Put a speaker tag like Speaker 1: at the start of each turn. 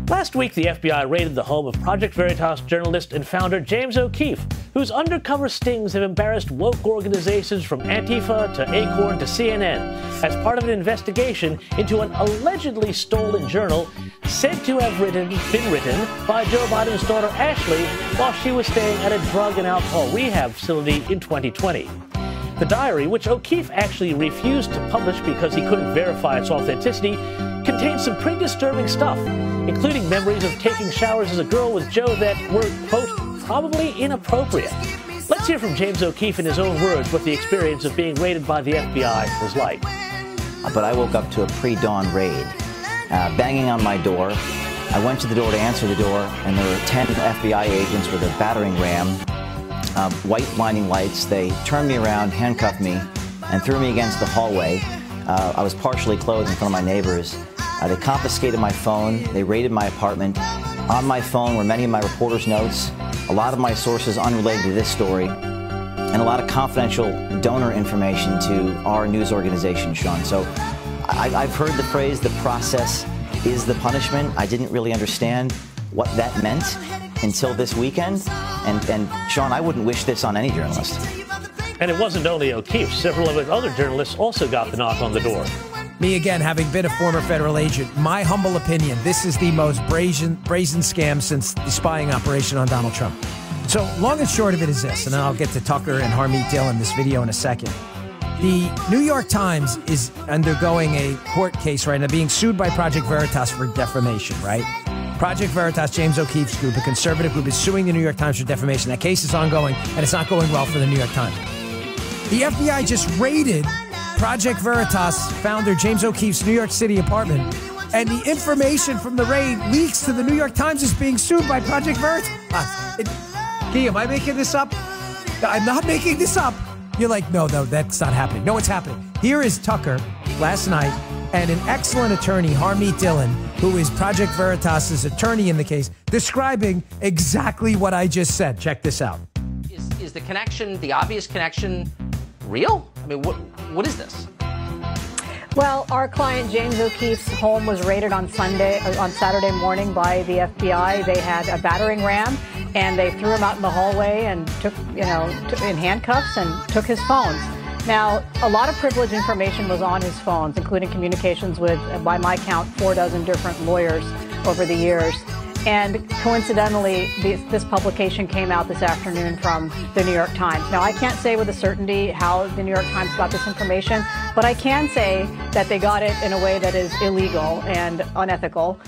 Speaker 1: Last week, the FBI raided the home of Project Veritas journalist and founder James O'Keefe, whose undercover stings have embarrassed woke organizations from Antifa to Acorn to CNN, as part of an investigation into an allegedly stolen journal said to have been written by Joe Biden's daughter Ashley while she was staying at a drug and alcohol rehab facility in 2020. The diary, which O'Keefe actually refused to publish because he couldn't verify its authenticity, contains some pretty disturbing stuff, including memories of taking showers as a girl with Joe that were, quote, probably inappropriate. Let's hear from James O'Keefe in his own words what the experience of being raided by the FBI was like.
Speaker 2: But I woke up to a pre-dawn raid, banging on my door. I went to the door to answer the door, and there were 10 FBI agents with a battering ram, white blinding lights. They turned me around, handcuffed me, and threw me against the hallway. I was partially clothed in front of my neighbors. They confiscated my phone. They raided my apartment. On my phone were many of my reporters' notes, a lot of my sources unrelated to this story, and a lot of confidential donor information to our news organization, Sean. So I've heard the phrase, the process is the punishment. I didn't really understand what that meant until this weekend. And Sean, I wouldn't wish this on any journalist.
Speaker 1: And it wasn't only O'Keefe. Several of his other journalists also got the knock on the door.
Speaker 3: Me again, having been a former federal agent, my humble opinion, this is the most brazen scam since the spying operation on Donald Trump. So long and short of it is this, and then I'll get to Tucker and Harmeet Gill in this video in a second. The New York Times is undergoing a court case right now, being sued by Project Veritas for defamation, right? Project Veritas, James O'Keefe's group, a conservative group, is suing the New York Times for defamation. That case is ongoing, and it's not going well for the New York Times. The FBI just raided Project Veritas founder James O'Keefe's New York City apartment, and the information from the raid leaks to the New York Times is being sued by Project Veritas. Am I making this up? I'm not making this up. You're like, no, that's not happening. No, it's happening. Here is Tucker last night and an excellent attorney, Harmeet Dillon, who is Project Veritas's attorney in the case, describing exactly what I just said. Check this out.
Speaker 4: Is the connection, the obvious connection, real? I mean, what is this?
Speaker 5: Well, our client James O'Keefe's home was raided on Saturday morning by the FBI. They had a battering ram, and they threw him out in the hallway and took, in handcuffs and took his phones. Now, a lot of privileged information was on his phones, including communications with, by my count, 4 dozen different lawyers over the years. And coincidentally, this publication came out this afternoon from the New York Times. Now, I can't say with a certainty how the New York Times got this information, but I can say that they got it in a way that is illegal and unethical.